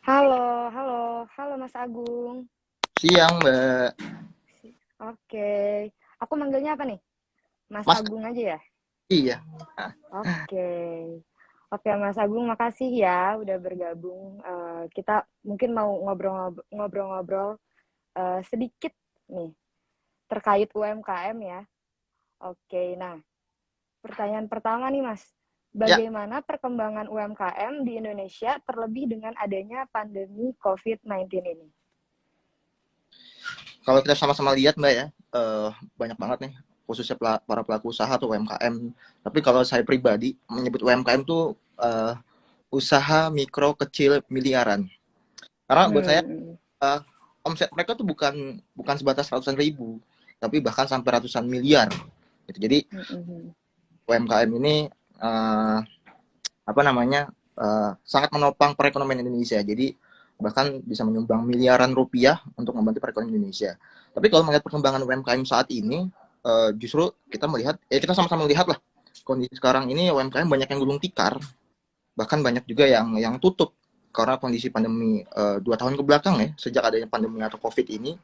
Halo, halo, halo Mas Agung. Siang, Mbak. Oke, aku manggilnya apa nih? Mas Mas, Agung aja ya? iya. Ah, Oke, oke Mas Agung, makasih ya udah bergabung. Kita mungkin mau ngobrol-ngobrol sedikit nih terkait UMKM ya. Oke, nah pertanyaan pertama nih Mas, ya, bagaimana perkembangan UMKM di Indonesia terlebih dengan adanya pandemi COVID-19 ini? kalau kita sama-sama lihat, Mbak ya, banyak banget nih, khususnya para pelaku usaha atau UMKM. Tapi kalau saya pribadi menyebut UMKM tuh usaha mikro kecil miliaran. Karena buat saya Hmm, eh, omset mereka tuh bukan bukan sebatas ratusan ribu, tapi bahkan sampai ratusan miliar. Gitu. Jadi hmm, hmm, hmm. UMKM ini eh, apa namanya sangat menopang perekonomian Indonesia. Jadi bahkan bisa menyumbang miliaran rupiah untuk membantu perekonomian Indonesia. Tapi kalau melihat perkembangan UMKM saat ini, justru kita melihat, kita sama-sama melihat lah kondisi sekarang ini UMKM banyak yang gulung tikar, bahkan banyak juga yang tutup karena kondisi pandemi 2 tahun ke belakang ya, sejak adanya pandemi atau COVID ini,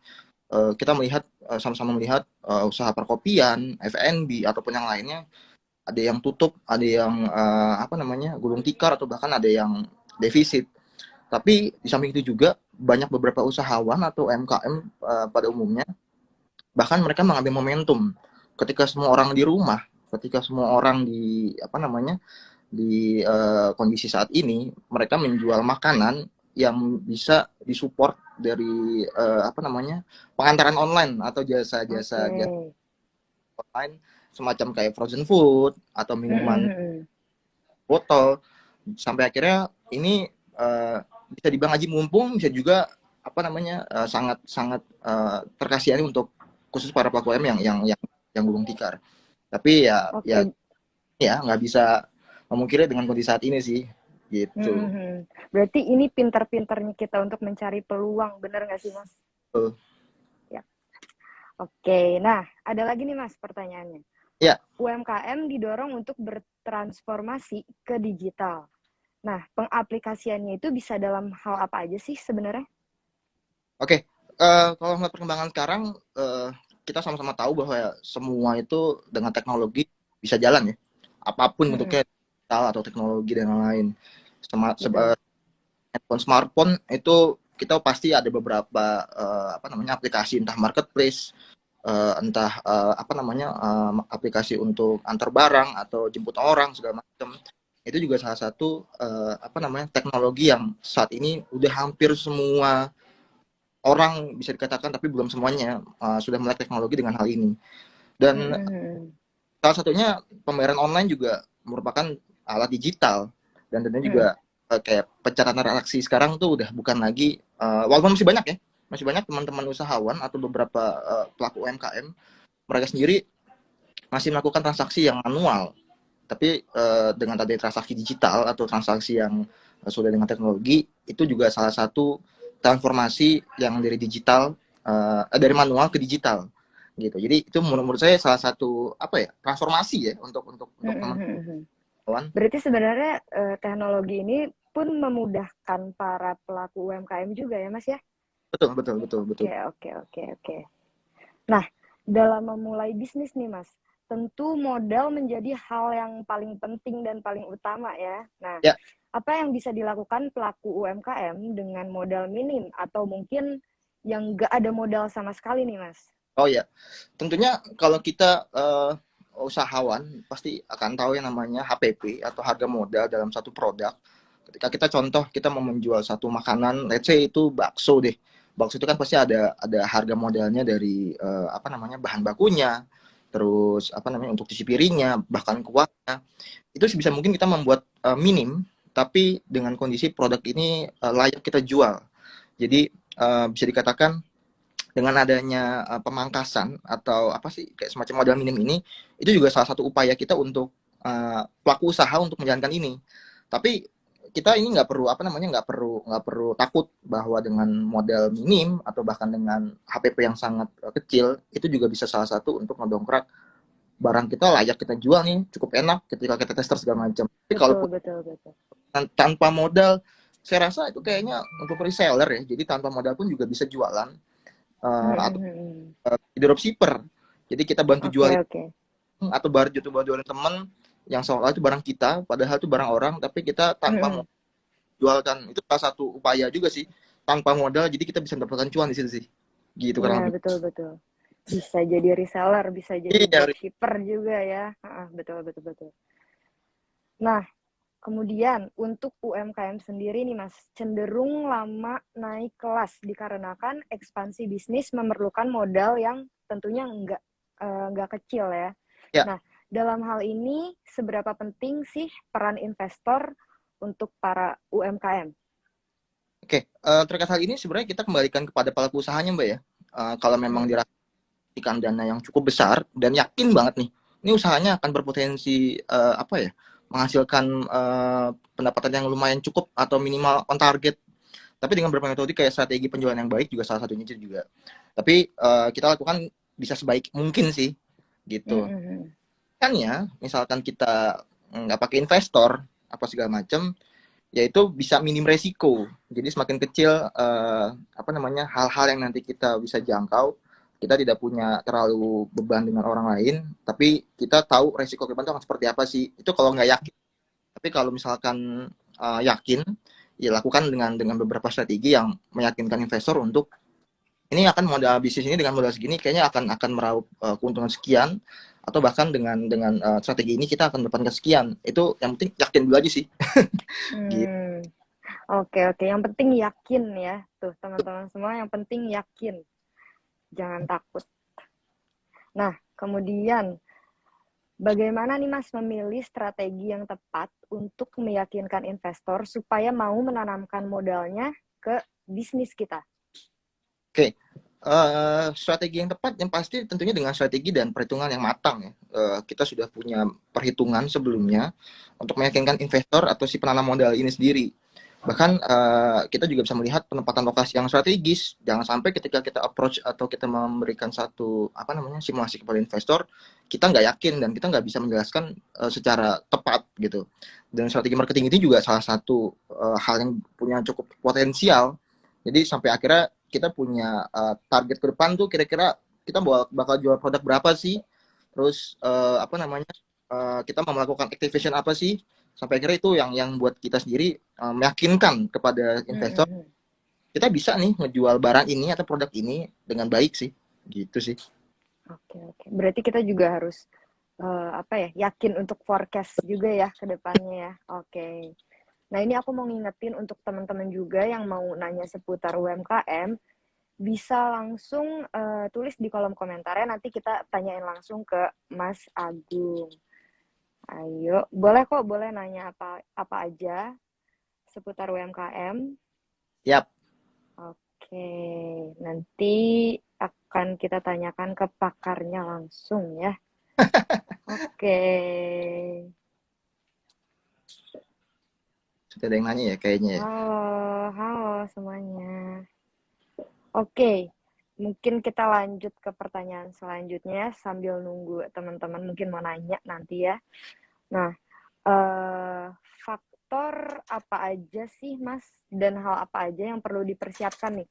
kita melihat sama-sama melihat usaha perkopian, F&B ataupun yang lainnya ada yang tutup, ada yang apa namanya gulung tikar atau bahkan ada yang defisit. Tapi di samping itu juga banyak beberapa usahawan atau UMKM pada umumnya bahkan mereka mengambil momentum ketika semua orang di rumah, ketika semua orang di apa namanya di kondisi saat ini mereka menjual makanan yang bisa disupport dari apa namanya pengantaran online atau Oke. jasa-jasa online semacam kayak frozen food atau Mhm, minuman mhm. botol sampai akhirnya ini bisa dibilang aji mumpung bisa juga apa namanya sangat sangat terkasihani untuk khusus para pelaku UMKM yang gulung tikar. Tapi ya Oke, ya nggak bisa memungkiri dengan kondisi saat ini sih mhm, gitu. mhm. Berarti ini pintar-pintarnya kita untuk mencari peluang, bener nggak sih, Mas? Uh, Ya. Oke, nah ada lagi nih, Mas, pertanyaannya. ya UMKM didorong untuk bertransformasi ke digital. Nah, pengaplikasiannya itu bisa dalam hal apa aja sih sebenarnya? oke. Okay. Kalau melihat perkembangan sekarang kita sama-sama tahu bahwa ya, semua itu dengan teknologi bisa jalan ya apapun Mhm, bentuknya digital atau teknologi dan lain-lain. betul. Handphone smartphone itu kita pasti ada beberapa apa namanya aplikasi entah marketplace entah apa namanya aplikasi untuk antar barang atau jemput orang segala macam itu juga salah satu apa namanya teknologi yang saat ini udah hampir semua orang bisa dikatakan tapi belum semuanya sudah melek teknologi dengan hal ini Mhm, dan mhm. salah satunya pembayaran online juga merupakan alat digital dan tentunya juga Mhm, kayak pencatatan transaksi sekarang tuh udah bukan lagi walaupun masih banyak ya masih banyak teman-teman usahawan atau beberapa pelaku UMKM mereka sendiri masih melakukan transaksi yang manual tapi dengan adanya transaksi digital atau transaksi yang sudah dengan teknologi itu juga salah satu transformasi yang dari digital dari manual ke digital gitu. Jadi itu menurut saya salah satu apa ya transformasi ya untuk mhm, mhm, mhm. teman-teman. Berarti sebenarnya teknologi ini pun memudahkan para pelaku UMKM juga ya, Mas ya? Betul betul betul betul. Oke, oke, oke, oke. Nah, dalam memulai bisnis nih, Mas, tentu modal menjadi hal yang paling penting dan paling utama ya. Nah, Ya, apa yang bisa dilakukan pelaku UMKM dengan modal minim atau mungkin yang nggak ada modal sama sekali nih, Mas? oh ya. Tentunya kalau kita usahawan pasti akan tahu yang namanya HPP atau harga modal dalam satu produk. Ketika kita contoh kita mau menjual satu makanan, let's say itu bakso deh. Bakso itu kan pasti ada harga modalnya dari apa namanya bahan bakunya, terus apa namanya untuk cuci piringnya, bahkan kuahnya. Itu sebisa mungkin kita membuat minim, tapi dengan kondisi produk ini layak kita jual. Jadi bisa dikatakan dengan adanya pemangkasan atau apa sih kayak semacam modal minim ini itu juga salah satu upaya kita untuk pelaku usaha untuk menjalankan ini. Tapi kita ini nggak perlu apa namanya nggak perlu takut bahwa dengan modal minim atau bahkan dengan HPP yang sangat kecil itu juga bisa salah satu untuk mendongkrak barang kita layak kita jual nih cukup enak ketika kita tester segala macam. Tapi Betul, kalaupun betul, betul. tanpa modal saya rasa itu kayaknya untuk reseller ya. Jadi tanpa modal pun juga bisa jualan atau dropshipper. Jadi kita bantu Oke, jualin oke. atau baru jualin teman yang seolah itu barang kita, padahal itu barang orang, tapi kita tanpa Mm-mm. jualkan. Itu salah satu upaya juga sih, tanpa modal, jadi kita bisa mendapatkan cuan di situ sih. Gitu Iya, kurang lebih. betul, betul. Bisa jadi reseller, bisa jadi Iya, dropshipper juga ya. Betul, betul, betul. Nah, kemudian untuk UMKM sendiri nih Mas, cenderung lama naik kelas dikarenakan ekspansi bisnis memerlukan modal yang tentunya nggak kecil ya. ya. Nah, dalam hal ini seberapa penting sih peran investor untuk para UMKM? Oke, terkait hal ini sebenarnya kita kembalikan kepada pelaku usahanya, Mbak ya. Kalau memang Hmm. dirasakan dana yang cukup besar dan yakin banget nih, ini usahanya akan berpotensi apa ya, menghasilkan pendapatan yang lumayan cukup atau minimal on target. Tapi dengan beberapa metode kayak strategi penjualan yang baik juga salah satunya juga. Tapi kita lakukan bisa sebaik mungkin sih, gitu. Mm-mm. Kan ya, misalkan kita nggak pakai investor apa segala macam, yaitu bisa minim resiko. Jadi semakin kecil apa namanya hal-hal yang nanti kita bisa jangkau, kita tidak punya terlalu beban dengan orang lain, tapi kita tahu resiko ke depan itu akan seperti apa sih. Itu kalau nggak yakin. Tapi kalau misalkan yakin, ya lakukan dengan beberapa strategi yang meyakinkan investor untuk ini akan modal bisnis ini dengan modal segini kayaknya akan meraup keuntungan sekian, atau bahkan dengan strategi ini kita akan mendapatkan sekian. Itu yang penting yakin dulu aja sih. Gitu. Hmm. Oke, oke. Yang penting yakin ya. Tuh, teman-teman semua yang penting yakin. Jangan takut. Nah, kemudian bagaimana nih Mas memilih strategi yang tepat untuk meyakinkan investor supaya mau menanamkan modalnya ke bisnis kita? Oke, strategi yang tepat yang pasti tentunya dengan strategi dan perhitungan yang matang ya. Kita sudah punya perhitungan sebelumnya untuk meyakinkan investor atau si penanam modal ini sendiri. Bahkan kita juga bisa melihat penempatan lokasi yang strategis. Jangan sampai ketika kita approach atau kita memberikan satu apa namanya simulasi kepada investor, kita nggak yakin dan kita nggak bisa menjelaskan secara tepat gitu. Dan strategi marketing itu juga salah satu hal yang punya cukup potensial. Jadi sampai akhirnya kita punya target ke depan tuh kira-kira kita bakal jual produk berapa sih, terus apa namanya kita mau melakukan activation apa sih, sampai akhirnya itu yang buat kita sendiri meyakinkan kepada investor Mm-mm. kita bisa nih ngejual barang ini atau produk ini dengan baik sih, gitu sih. Oke, oke. Berarti kita juga harus apa ya, yakin untuk forecast juga ya ke depannya ya. Oke. Nah, ini aku mau ngingetin untuk teman-teman juga yang mau nanya seputar UMKM, bisa langsung tulis di kolom komentarnya, nanti kita tanyain langsung ke Mas Agung. Ayo, boleh kok, boleh nanya apa apa aja seputar UMKM. Yap. Oke, nanti akan kita tanyakan ke pakarnya langsung ya. Oke. Sudah ada yang nanya ya kayaknya ya. Halo, halo semuanya. Oke, mungkin kita lanjut ke pertanyaan selanjutnya sambil nunggu teman-teman mungkin mau nanya nanti ya. Nah, eh, faktor apa aja sih, Mas, dan hal apa aja yang perlu dipersiapkan nih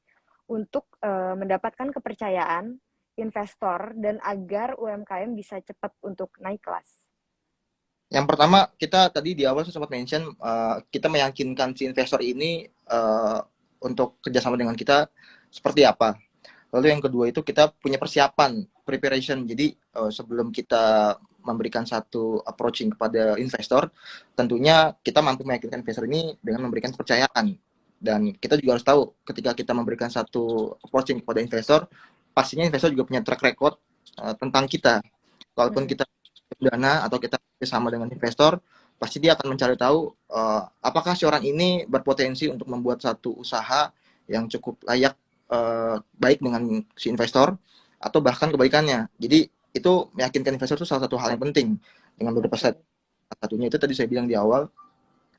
untuk mendapatkan kepercayaan investor dan agar UMKM bisa cepat untuk naik kelas? Yang pertama, kita tadi di awal sempat mention kita meyakinkan si investor ini untuk kerjasama dengan kita seperti apa. Lalu yang kedua itu kita punya persiapan, preparation. Jadi sebelum kita memberikan satu approaching kepada investor, tentunya kita mampu meyakinkan investor ini dengan memberikan kepercayaan. Dan kita juga harus tahu ketika kita memberikan satu approaching kepada investor, pastinya investor juga punya track record tentang kita. Walaupun Mm-mm. kita dana atau kita bersama dengan investor, pasti dia akan mencari tahu apakah si orang ini berpotensi untuk membuat satu usaha yang cukup layak baik dengan si investor atau bahkan kebaikannya. Jadi itu meyakinkan investor itu salah satu hal yang penting dengan beberapa Oke. strategi. Satunya itu tadi saya bilang di awal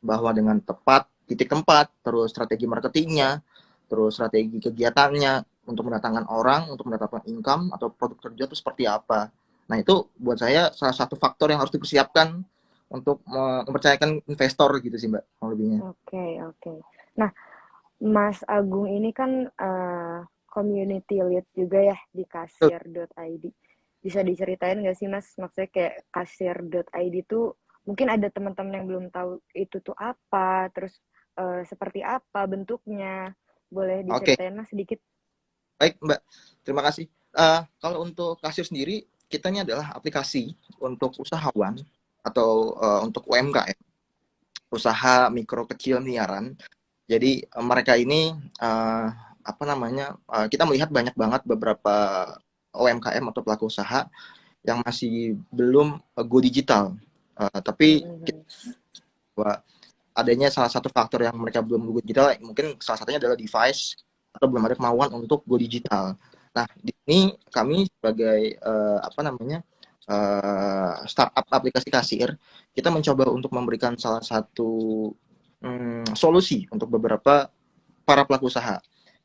bahwa dengan tepat titik tempat, terus strategi marketingnya, terus strategi kegiatannya untuk mendatangkan orang, untuk mendapatkan income atau produk terjual itu seperti apa. Nah itu buat saya salah satu faktor yang harus dipersiapkan untuk mempercayakan investor gitu sih Mbak, lebihnya. Oke, oke. Nah, Mas Agung ini kan community lead juga ya di kasir.id. Bisa diceritain nggak sih Mas, maksudnya kayak kasir.id tuh mungkin ada teman-teman yang belum tahu itu tuh apa, terus seperti apa bentuknya. Boleh Oke, diceritain Mas sedikit? baik Mbak. Terima kasih. Kalau untuk kasir sendiri, kita ini adalah aplikasi untuk usahawan atau untuk UMKM, usaha mikro kecil miliaran. Jadi mereka ini apa namanya? Kita melihat banyak banget beberapa UMKM atau pelaku usaha yang masih belum go digital. Tapi Mm-hmm. bahwa adanya salah satu faktor yang mereka belum go digital, mungkin salah satunya adalah device atau belum ada kemauan untuk go digital. Nah, di sini kami sebagai apa namanya startup aplikasi kasir, kita mencoba untuk memberikan salah satu solusi untuk beberapa para pelaku usaha.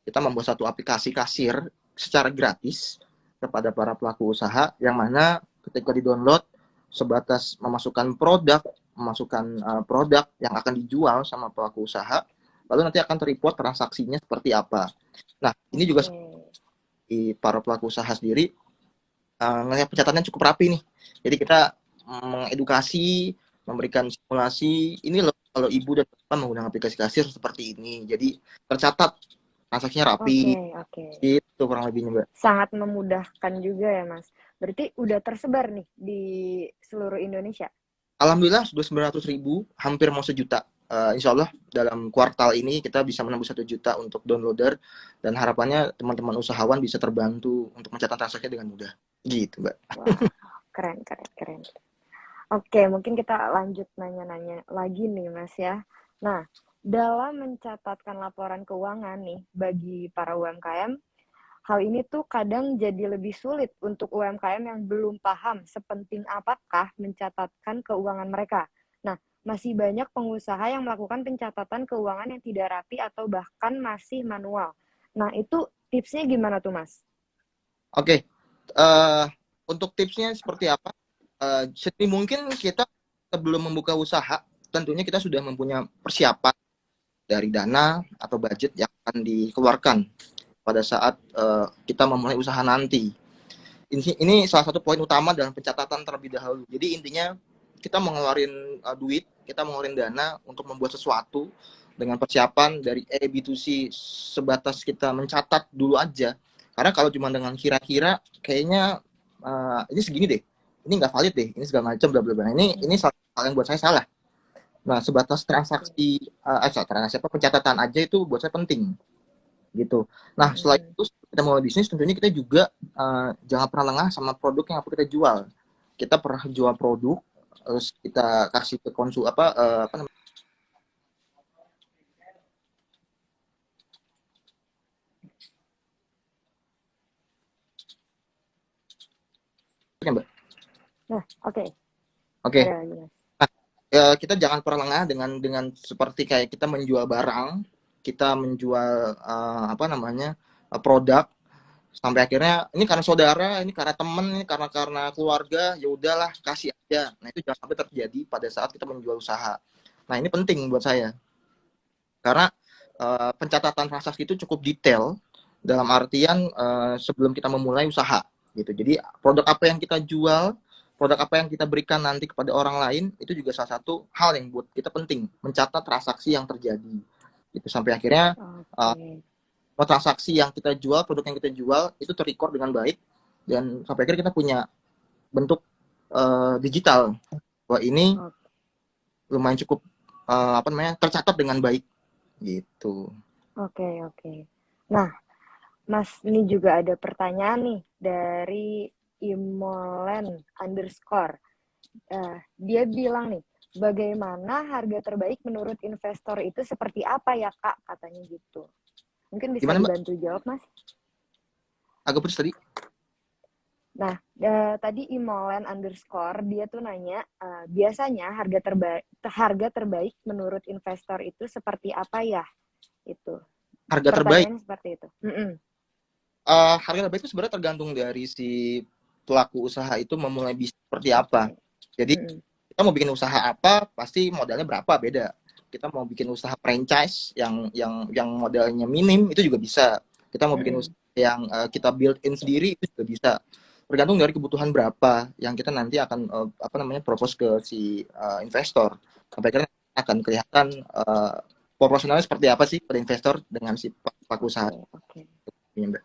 Kita membuat satu aplikasi kasir secara gratis kepada para pelaku usaha yang mana ketika di-download sebatas memasukkan produk yang akan dijual sama pelaku usaha, lalu nanti akan terreport transaksinya seperti apa. Nah, ini juga Okay. di para pelaku usaha sendiri ngelihat pencatatannya cukup rapi nih. Jadi kita mengedukasi, memberikan simulasi, ini loh kalau ibu dan bapak menggunakan aplikasi kasir seperti ini. Jadi tercatat transaksinya rapi, Oke, oke. itu kurang lebihnya Mbak. Sangat memudahkan juga ya, Mas. Berarti udah tersebar nih di seluruh Indonesia? Alhamdulillah sudah 900.000, hampir mau sejuta. Insya Allah dalam kuartal ini kita bisa menembus 1 juta untuk downloader dan harapannya teman-teman usahawan bisa terbantu untuk mencatat transaksinya dengan mudah. Gitu Mbak. Wah, keren, keren, keren. Oke, mungkin kita lanjut nanya-nanya lagi nih, Mas ya. Nah, dalam mencatatkan laporan keuangan nih bagi para UMKM, hal ini tuh kadang jadi lebih sulit untuk UMKM yang belum paham sepenting apakah mencatatkan keuangan mereka. Nah, masih banyak pengusaha yang melakukan pencatatan keuangan yang tidak rapi atau bahkan masih manual. Nah, itu tipsnya gimana tuh, Mas? Oke, untuk tipsnya seperti apa? Sedini mungkin kita sebelum membuka usaha, tentunya kita sudah mempunyai persiapan dari dana atau budget yang akan dikeluarkan pada saat kita memulai usaha nanti. Ini salah satu poin utama dalam pencatatan terlebih dahulu. Jadi intinya kita mengeluarkan duit, kita mengeluarkan dana untuk membuat sesuatu dengan persiapan dari A, B to C sebatas kita mencatat dulu aja. Karena kalau cuma dengan kira-kira, kayaknya ini segini deh, ini nggak valid deh, ini segala macam bla bla bla. Ini salah hal yang buat saya salah. Nah, sebatas transaksi transaksi apa pencatatan aja itu buat saya penting gitu. Nah, setelah itu kita mulai bisnis, tentunya kita juga jangan pernah lengah sama produk yang kita jual. Kita pernah jual produk, terus kita kasih ke konsul apa namanya? Mbak. Nah, oke. Oke. Ada lagi, Mas. Nah, kita jangan pernah lengah dengan seperti kayak kita menjual barang, kita menjual apa namanya? Produk sampai akhirnya ini karena saudara, ini karena temen, ini karena keluarga, ya udahlah kasih aja. Nah, itu jangan sampai terjadi pada saat kita menjual usaha. Nah, ini penting buat saya. Karena pencatatan transaksi itu cukup detail dalam artian sebelum kita memulai usaha gitu. Jadi produk apa yang kita jual, produk apa yang kita berikan nanti kepada orang lain itu juga salah satu hal yang buat kita penting mencatat transaksi yang terjadi. Itu sampai akhirnya Oke. transaksi yang kita jual, produk yang kita jual itu terrecord dengan baik dan sampai akhirnya kita punya bentuk digital bahwa ini lumayan cukup apa namanya tercatat dengan baik gitu. Oke, oke. Nah, Mas, ini juga ada pertanyaan nih dari Imolen underscore. Dia bilang nih, bagaimana harga terbaik menurut investor itu seperti apa ya Kak? Katanya gitu. Mungkin bisa Gimana Mbak? dibantu jawab Mas? Agak putus tadi. Nah, tadi Imolen underscore dia tuh nanya, biasanya harga terbaik menurut investor itu seperti apa ya? Itu. Harga terbaik. Pertanyaannya seperti itu. Harga terbaik itu sebenarnya tergantung dari si pelaku usaha itu memulai bisnis seperti apa. Oke. Jadi kita mau bikin usaha apa, pasti modalnya berapa beda. kita mau bikin usaha franchise yang modalnya minim itu juga bisa. Kita mau bikin usaha yang kita build in sendiri itu juga bisa. Tergantung dari kebutuhan berapa yang kita nanti akan apa namanya propose ke si investor. Sampai akhirnya akan kelihatan proporsionalnya seperti apa sih pada investor dengan si pelaku usaha. Oke. Mbak.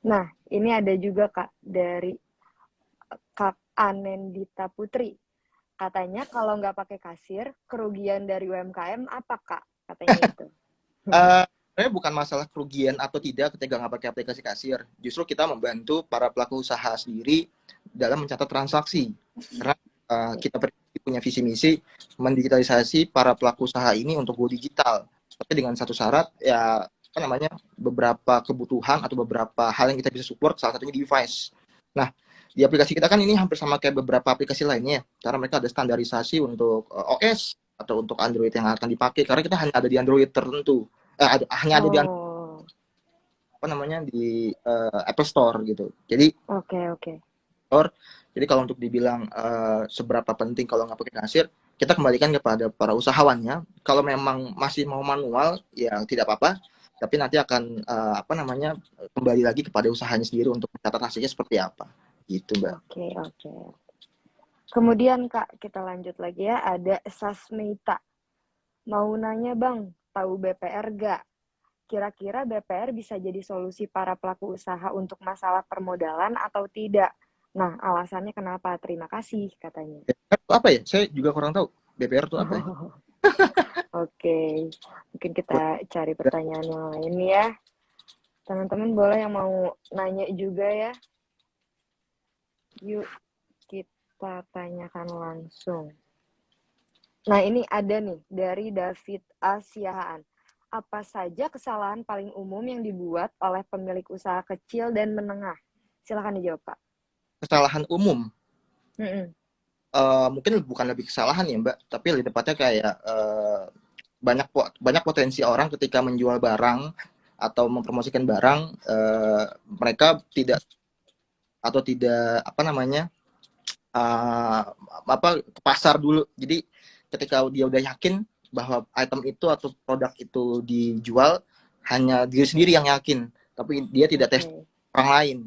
Nah, ini ada juga Kak dari Kak Anendita Putri. Katanya kalau nggak pakai kasir, kerugian dari UMKM apa Kak? Katanya itu. Sebenarnya bukan masalah kerugian atau tidak ketika nggak pakai aplikasi kasir. Justru kita membantu para pelaku usaha sendiri dalam mencatat transaksi. Karena kita punya visi misi mendigitalisasi para pelaku usaha ini untuk go digital. Tapi dengan satu syarat ya apa namanya beberapa kebutuhan atau beberapa hal yang kita bisa support, salah satunya device. Nah, di aplikasi kita kan ini hampir sama kayak beberapa aplikasi lainnya, karena mereka ada standarisasi untuk OS atau untuk Android yang akan dipakai, karena kita hanya ada di Android tertentu, hanya ada di apa namanya di Apple Store gitu. Jadi Oke. jadi kalau untuk dibilang seberapa penting kalau nggak pakai kasir, kita kembalikan kepada para usahawannya. Kalau memang masih mau manual, ya tidak apa-apa. Tapi nanti akan apa namanya kembali lagi kepada usahanya sendiri untuk mencatat hasilnya seperti apa, gitu Mbak. Oke. Kemudian Kak, kita lanjut lagi ya. Ada Sasmita. Mau nanya Bang, tahu BPR gak? Kira-kira BPR bisa jadi solusi para pelaku usaha untuk masalah permodalan atau tidak? Nah, alasannya kenapa? Terima kasih, katanya. Apa ya? Saya juga kurang tahu. BPR itu apa ya? Oke, mungkin kita cari pertanyaan yang lain ya. Teman-teman boleh yang mau nanya juga ya. Yuk, kita tanyakan langsung. Nah, ini ada nih dari David Asiahaan. Apa saja kesalahan paling umum yang dibuat oleh pemilik usaha kecil dan menengah? Silakan dijawab, Pak. Kesalahan umum? Mungkin bukan lebih kesalahan ya Mbak, tapi lebih tepatnya kayak banyak potensi orang ketika menjual barang atau mempromosikan barang, mereka tidak apa namanya ke pasar dulu. Jadi ketika dia udah yakin bahwa item itu atau produk itu dijual, hanya diri sendiri yang yakin, tapi dia tidak tes orang lain.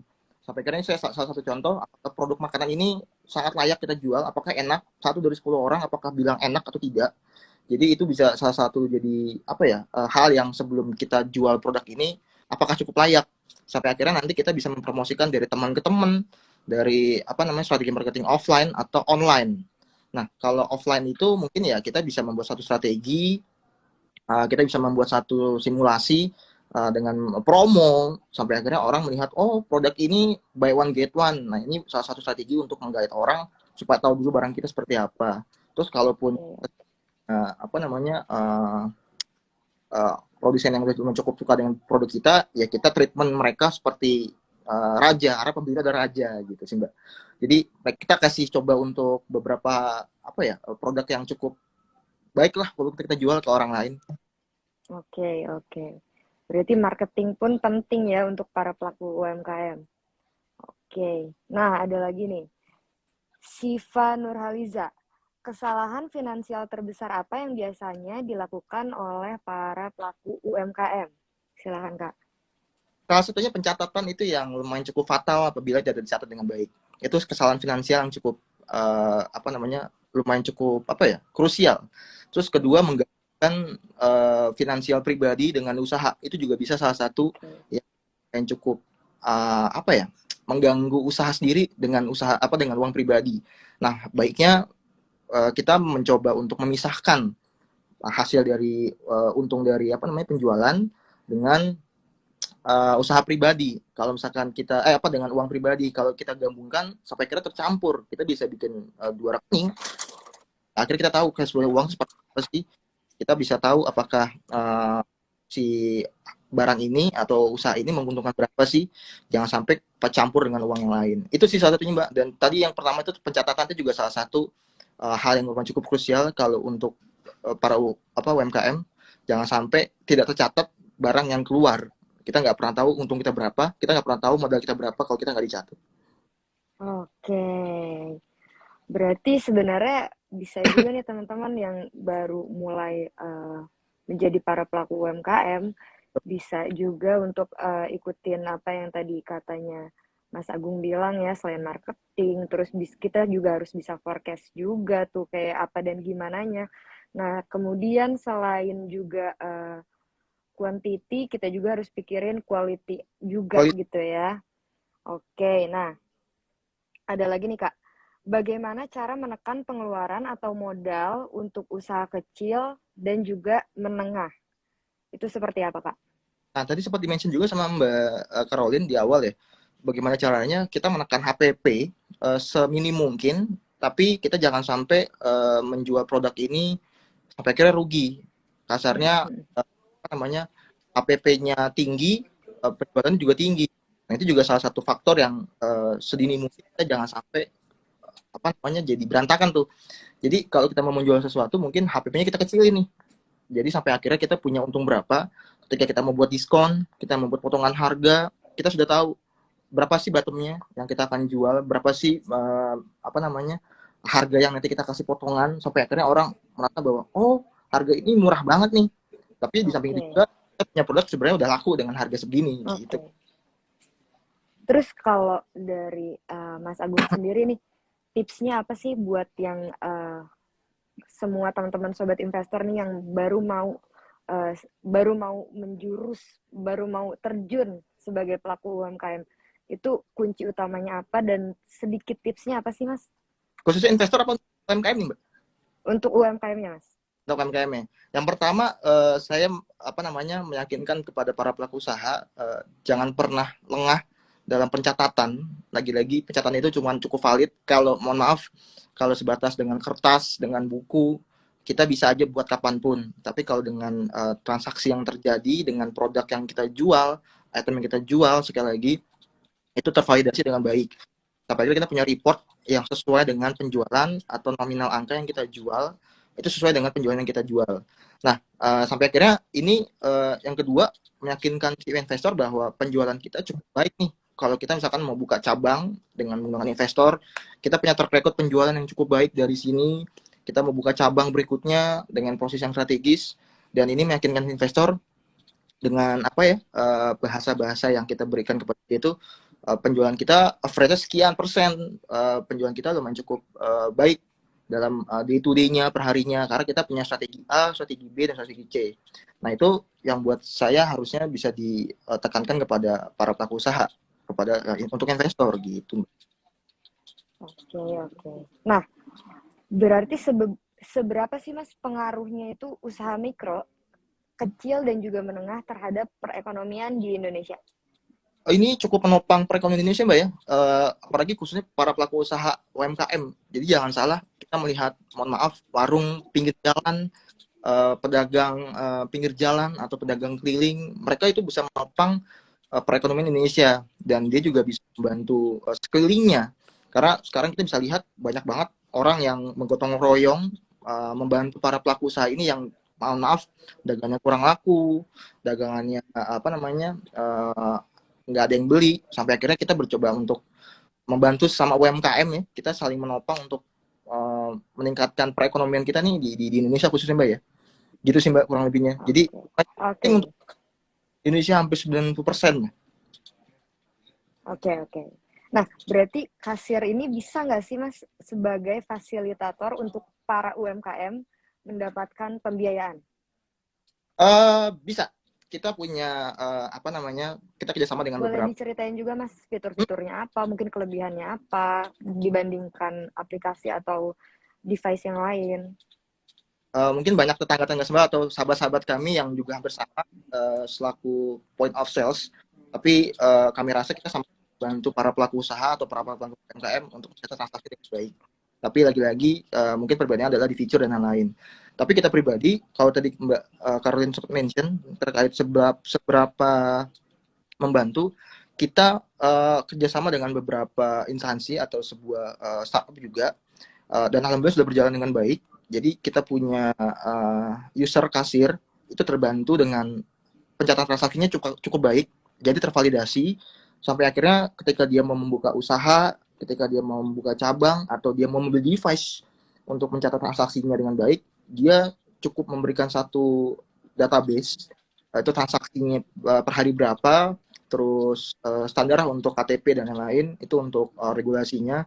Sampai akhirnya saya salah satu contoh, produk makanan ini sangat layak kita jual, apakah enak, 1 dari 10 orang apakah bilang enak atau tidak. Jadi itu bisa salah satu jadi apa ya, hal yang sebelum kita jual produk ini apakah cukup layak, sampai akhirnya nanti kita bisa mempromosikan dari teman ke teman, dari apa namanya strategi marketing offline atau online. Nah, kalau offline itu mungkin ya kita bisa membuat satu strategi, kita bisa membuat satu simulasi dengan promo, sampai akhirnya orang melihat, oh produk ini buy one get one. Nah, ini salah satu strategi untuk menggait orang supaya tahu dulu barang kita seperti apa. Terus kalaupun apa namanya produsen yang cukup suka dengan produk kita, ya kita treatment mereka seperti raja, karena pembeli ada raja gitu sih Mbak. Jadi kita kasih coba untuk beberapa apa ya produk yang cukup baiklah kalau kita jual ke orang lain. Oke. Berarti marketing pun penting ya untuk para pelaku UMKM. Oke. Nah, ada lagi nih. Siva Nurhaliza. Kesalahan finansial terbesar apa yang biasanya dilakukan oleh para pelaku UMKM? Silakan Kak. Salah satunya pencatatan itu yang lumayan cukup fatal apabila tidak dicatat dengan baik. Itu kesalahan finansial yang cukup apa namanya lumayan cukup apa ya krusial. Terus kedua menggabungkan finansial pribadi dengan usaha itu juga bisa salah satu yang cukup apa ya mengganggu usaha sendiri dengan usaha apa dengan uang pribadi. Nah baiknya kita mencoba untuk memisahkan hasil dari untung dari apa namanya penjualan dengan usaha pribadi. Kalau misalkan kita apa dengan uang pribadi, kalau kita gabungkan sampai kira tercampur, kita bisa bikin 2 rekening. Akhirnya kita tahu cash flow uang seperti apa sih. Kita bisa tahu apakah si barang ini atau usaha ini menguntungkan berapa sih. Jangan sampai campur dengan uang yang lain. Itu sih salah satunya Mbak. Dan tadi yang pertama itu pencatatan itu juga salah satu hal yang cukup krusial kalau untuk para UMKM. Jangan sampai tidak tercatat barang yang keluar. Kita nggak pernah tahu untung kita berapa, kita nggak pernah tahu modal kita berapa kalau kita nggak dicatat. Oke. Berarti sebenarnya bisa juga nih teman-teman yang baru mulai menjadi para pelaku UMKM bisa juga untuk ikutin apa yang tadi katanya Mas Agung bilang ya, selain marketing, terus kita juga harus bisa forecast juga tuh kayak apa dan gimananya. Nah, kemudian selain juga quantity, kita juga harus pikirin quality juga gitu ya. Oke, nah ada lagi nih Kak. Bagaimana cara menekan pengeluaran atau modal untuk usaha kecil dan juga menengah? Itu seperti apa, Kak? Nah, tadi sempat di-mention juga sama Mbak Caroline di awal ya, bagaimana caranya kita menekan HPP seminim mungkin, tapi kita jangan sampai menjual produk ini sampai akhirnya rugi. Kasarnya apa namanya, HPP-nya tinggi, penjualannya juga tinggi. Nah, itu juga salah satu faktor yang sedini mungkin kita jangan sampai apa namanya jadi berantakan tuh. Jadi kalau kita mau menjual sesuatu mungkin HPP-nya kita kecilin nih. Jadi sampai akhirnya kita punya untung berapa. Ketika kita mau buat diskon, kita mau buat potongan harga, kita sudah tahu berapa sih bottomnya yang kita akan jual, berapa sih apa namanya harga yang nanti kita kasih potongan, sampai akhirnya orang merasa bahwa oh harga ini murah banget nih. Tapi di samping itu juga kita punya produk sebenarnya udah laku dengan harga segini gitu. Terus kalau dari Mas Agung sendiri nih, tipsnya apa sih buat yang semua teman-teman sobat investor nih yang baru mau menjurus, baru mau terjun sebagai pelaku UMKM? Itu kunci utamanya apa dan sedikit tipsnya apa sih, Mas? Khususnya investor apa UMKM nih, Mbak? Untuk UMKM-nya, Mas. Untuk UMKM-nya. Yang pertama, saya apa namanya meyakinkan kepada para pelaku usaha jangan pernah lengah dalam pencatatan. Lagi-lagi pencatatan itu cuma cukup valid kalau mohon maaf kalau sebatas dengan kertas, dengan buku, kita bisa aja buat kapanpun. Tapi kalau dengan transaksi yang terjadi, dengan produk yang kita jual, item yang kita jual, sekali lagi, itu tervalidasi dengan baik. Apalagi kita punya report yang sesuai dengan penjualan atau nominal angka yang kita jual, itu sesuai dengan penjualan yang kita jual. Nah, sampai akhirnya ini yang kedua, meyakinkan si investor bahwa penjualan kita cukup baik nih. Kalau kita misalkan mau buka cabang dengan menggunakan investor, kita punya track record penjualan yang cukup baik dari sini, kita mau buka cabang berikutnya dengan proses yang strategis, dan ini meyakinkan investor dengan apa ya bahasa-bahasa yang kita berikan kepada dia itu penjualan kita average sekian persen, penjualan kita lumayan cukup baik dalam day to day-nya, perharinya, karena kita punya strategi A, strategi B, dan strategi C. Nah, itu yang buat saya harusnya bisa ditekankan kepada para pelaku usaha, kepada untuk investor gitu. Oke. Nah, berarti seberapa sih Mas pengaruhnya itu usaha mikro, kecil dan juga menengah terhadap perekonomian di Indonesia? Ini cukup menopang perekonomian Indonesia, Mbak ya. Apalagi khususnya para pelaku usaha UMKM. Jadi jangan salah, kita melihat, mohon maaf, warung pinggir jalan, pedagang pinggir jalan atau pedagang keliling, mereka itu bisa menopang perekonomian Indonesia, dan dia juga bisa membantu sekelilingnya. Karena sekarang kita bisa lihat banyak banget orang yang menggotong royong membantu para pelaku usaha ini yang maaf dagangannya kurang laku, dagangannya apa namanya nggak ada yang beli, sampai akhirnya kita bercoba untuk membantu sama UMKM ya, kita saling menopang untuk meningkatkan perekonomian kita nih di Indonesia khususnya, Mbak ya. Gitu sih, Mbak, kurang lebihnya. Jadi untuk Indonesia hampir 90%. Oke. Nah, berarti kasir ini bisa nggak sih, Mas, sebagai fasilitator untuk para UMKM mendapatkan pembiayaan? Bisa. Kita punya apa namanya? Kita kerjasama dengan Boleh beberapa. diceritain juga, Mas, fitur-fiturnya apa, mungkin kelebihannya apa dibandingkan aplikasi atau device yang lain? Mungkin banyak tetangga-tetangga semua atau sahabat-sahabat kami yang juga hampir sama selaku point of sales, tapi kami rasa kita sama bantu para pelaku usaha atau para pelaku UMKM untuk mencatat transaksi dengan baik. Tapi lagi-lagi mungkin perbedaannya adalah di fitur dan lain-lain. Tapi kita pribadi, kalau tadi Mbak Caroline sempat mention terkait seberapa membantu, kita kerjasama dengan beberapa instansi atau sebuah startup juga, dan alhamdulillah sudah berjalan dengan baik. Jadi kita punya user kasir itu terbantu dengan pencatatan transaksinya cukup baik, jadi tervalidasi sampai akhirnya ketika dia mau membuka usaha, ketika dia mau membuka cabang atau dia mau membeli device, untuk mencatat transaksinya dengan baik, dia cukup memberikan satu database, itu transaksinya per hari berapa, terus standar untuk KTP dan lain-lain, itu untuk regulasinya.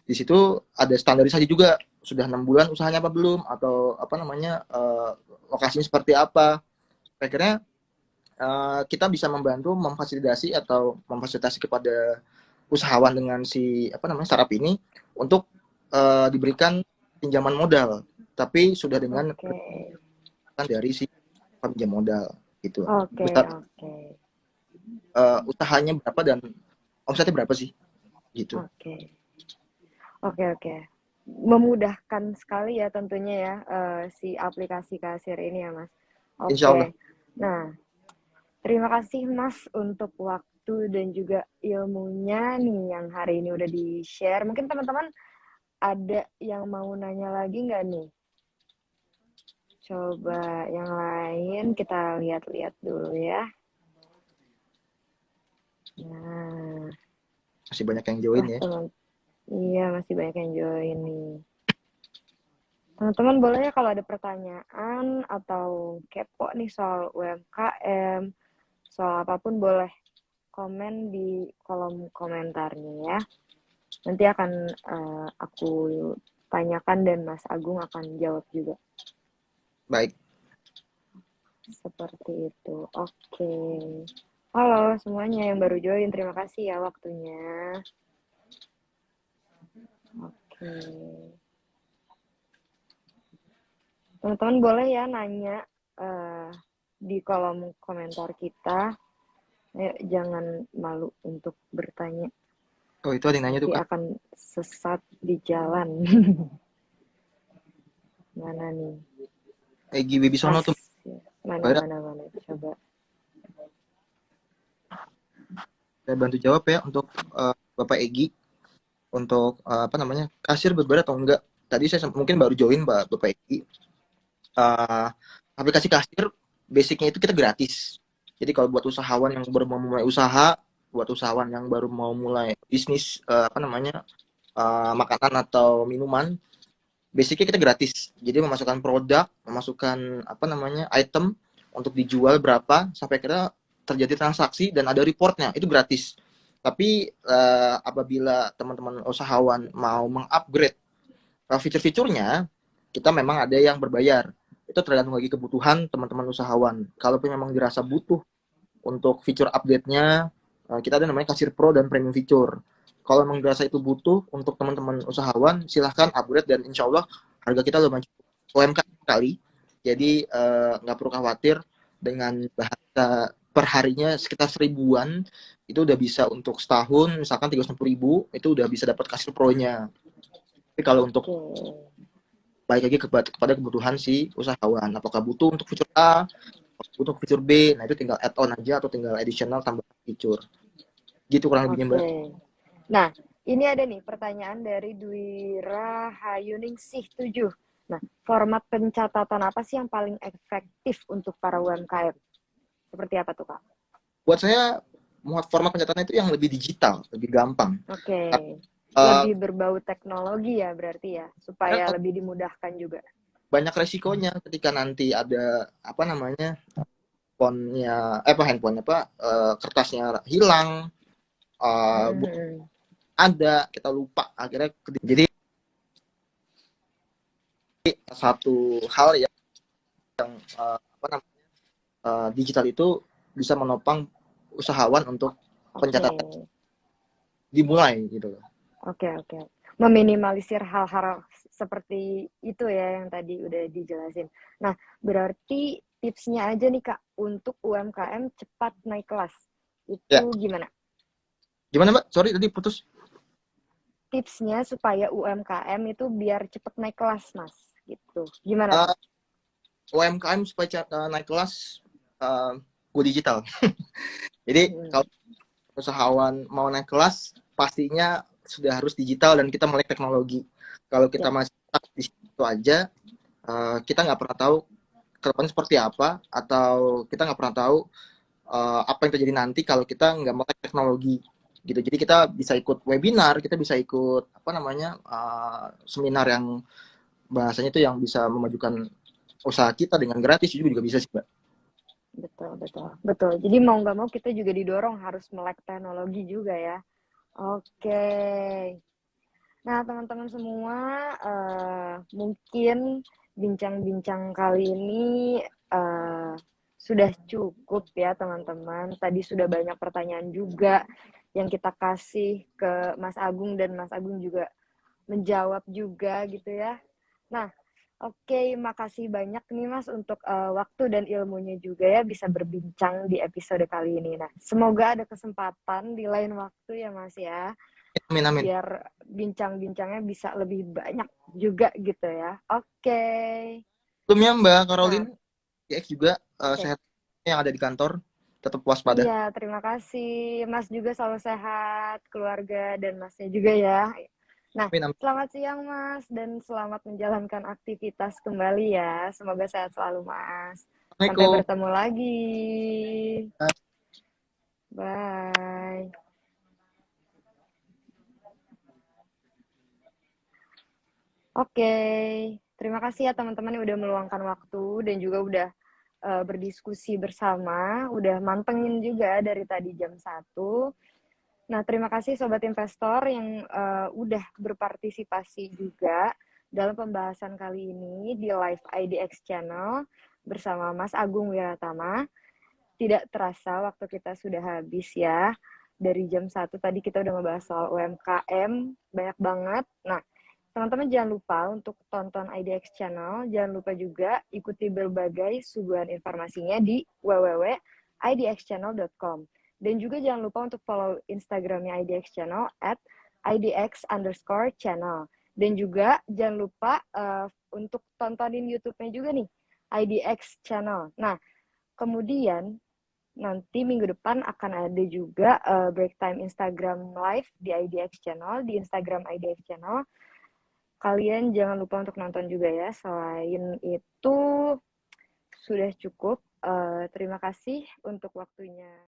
Di situ ada standarisasi juga, sudah 6 bulan usahanya apa belum, atau apa namanya, lokasinya seperti apa. Akhirnya kita bisa membantu memfasilitasi kepada usahawan dengan si apa namanya startup ini untuk diberikan pinjaman modal, tapi sudah dengan Oke. dari si peminjam modal gitu. Oke, Besar oke. usahanya berapa dan omsetnya berapa sih gitu. Oke. Oke, oke. Memudahkan sekali ya tentunya ya si aplikasi kasir ini ya, Mas. Insya Allah. Oke. Nah, terima kasih Mas untuk waktu dan juga ilmunya nih yang hari ini udah di-share. Mungkin teman-teman ada yang mau nanya lagi nggak nih? Coba yang lain kita lihat-lihat dulu ya. Nah, Masih banyak yang join wah ya. iya masih banyak yang join nih. Teman-teman boleh ya kalau ada pertanyaan atau kepo nih soal UMKM, soal apapun boleh komen di kolom komentarnya ya. Nanti akan aku tanyakan dan Mas Agung akan jawab juga. Baik. Seperti itu. Oke. Halo semuanya yang baru join, terima kasih ya waktunya. Oke. Teman-teman boleh ya nanya di kolom komentar kita. Ayo, jangan malu untuk bertanya. Oh itu ada yang nanya tuh Nanti Kak. akan sesat di jalan. Mana nih? Egi Wibisono tuh. Mana, Ada, mana, mana. Coba. saya bantu jawab ya untuk Bapak Egi, untuk apa namanya, kasir berbayar atau enggak. Tadi saya mungkin baru join Bapak Egi. Aplikasi kasir basicnya itu kita gratis. Jadi kalau buat usahawan yang baru mau mulai usaha, buat usahawan yang baru mau mulai bisnis apa namanya, makanan atau minuman, basicnya kita gratis. Jadi memasukkan produk, memasukkan apa namanya item untuk dijual berapa sampai kira terjadi transaksi dan ada reportnya, itu gratis. Tapi apabila teman-teman usahawan mau mengupgrade fitur-fiturnya, kita memang ada yang berbayar. Itu tergantung lagi kebutuhan teman-teman usahawan. Kalau memang dirasa butuh untuk fitur update-nya, kita ada namanya kasir pro dan premium fitur. Kalau memang dirasa itu butuh untuk teman-teman usahawan, silahkan upgrade dan insya Allah harga kita lumayan UMKM sekali. Jadi nggak perlu khawatir, dengan bahasa perharinya sekitar 1000-an, itu udah bisa untuk setahun, misalkan 350.000, itu udah bisa dapat kasir pro-nya. Tapi kalau untuk balik lagi kepada kebutuhan si usahawan, apakah butuh untuk fitur A, untuk fitur B, nah itu tinggal add on aja atau tinggal additional tambah fitur. Gitu kurang lebihnya Mbak. Nah, ini ada nih pertanyaan dari Dwira Hayuningsih 7. Nah, format pencatatan apa sih yang paling efektif untuk para UMKM? Seperti apa tuh, Kak? Buat saya, format pencatatan itu yang lebih digital, lebih gampang. Oke. Lebih berbau teknologi ya berarti ya, supaya lebih dimudahkan juga. Banyak resikonya ketika nanti ada apa namanya, handphonenya kertasnya hilang, ada kita lupa akhirnya. Jadi satu hal yang apa namanya, digital itu bisa menopang usahawan untuk pencatatan dimulai gitu loh. Oke. Meminimalisir hal-hal seperti itu ya yang tadi udah dijelasin. Nah, berarti tipsnya aja nih Kak untuk UMKM cepat naik kelas. Itu ya. Gimana? Gimana Mbak? Sorry tadi putus. Tipsnya supaya UMKM itu biar cepat naik kelas, Mas. Gitu. Gimana? UMKM supaya naik kelas, go digital. Jadi kalau usahawan mau naik kelas, pastinya sudah harus digital dan kita melek teknologi. Kalau kita masih di situ aja, kita nggak pernah tahu ke depannya seperti apa, atau kita nggak pernah tahu apa yang terjadi nanti kalau kita nggak melek teknologi gitu. Jadi kita bisa ikut webinar, kita bisa ikut apa namanya, seminar yang bahasanya itu yang bisa memajukan usaha kita dengan gratis juga bisa sih, Mbak. Betul, betul. Betul. Jadi mau nggak mau kita juga didorong harus melek teknologi juga ya. Oke. Nah, teman-teman semua, mungkin bincang-bincang kali ini sudah cukup ya teman-teman. Tadi sudah banyak pertanyaan juga yang kita kasih ke Mas Agung dan Mas Agung juga menjawab juga gitu ya. Nah, oke, makasih banyak nih Mas untuk waktu dan ilmunya juga ya bisa berbincang di episode kali ini. Nah, semoga ada kesempatan di lain waktu ya Mas ya, Amin, amin. biar bincang-bincangnya bisa lebih banyak juga gitu ya. Oke. Sebelumnya Mbak Caroline, Nah, GX juga oke. sehat yang ada di kantor, tetap waspada. Iya, terima kasih. Mas juga selalu sehat, keluarga dan Masnya juga ya. Nah, Amin, amin. selamat siang Mas dan selamat menjalankan aktivitas kembali ya. Semoga sehat selalu Mas. Sampai Assalamualaikum. bertemu lagi. Bye. Oke, terima kasih ya teman-teman yang udah meluangkan waktu dan juga udah berdiskusi bersama, udah mantengin juga dari tadi jam 1. Nah, terima kasih Sobat Investor yang udah berpartisipasi juga dalam pembahasan kali ini di Live IDX Channel bersama Mas Agung Wiratama. Tidak terasa waktu kita sudah habis ya. Dari jam 1 tadi kita udah ngebahas soal UMKM, banyak banget. Nah, teman-teman jangan lupa untuk tonton IDX Channel. Jangan lupa juga ikuti berbagai suguhan informasinya di www.idxchannel.com. Dan juga jangan lupa untuk follow Instagramnya IDX Channel at IDX_channel. Dan juga jangan lupa untuk tontonin YouTube-nya juga nih, IDX Channel. Nah, kemudian nanti minggu depan akan ada juga break time Instagram live di IDX Channel, di Instagram IDX Channel. Kalian jangan lupa untuk nonton juga ya. Selain itu, sudah cukup. Terima kasih untuk waktunya.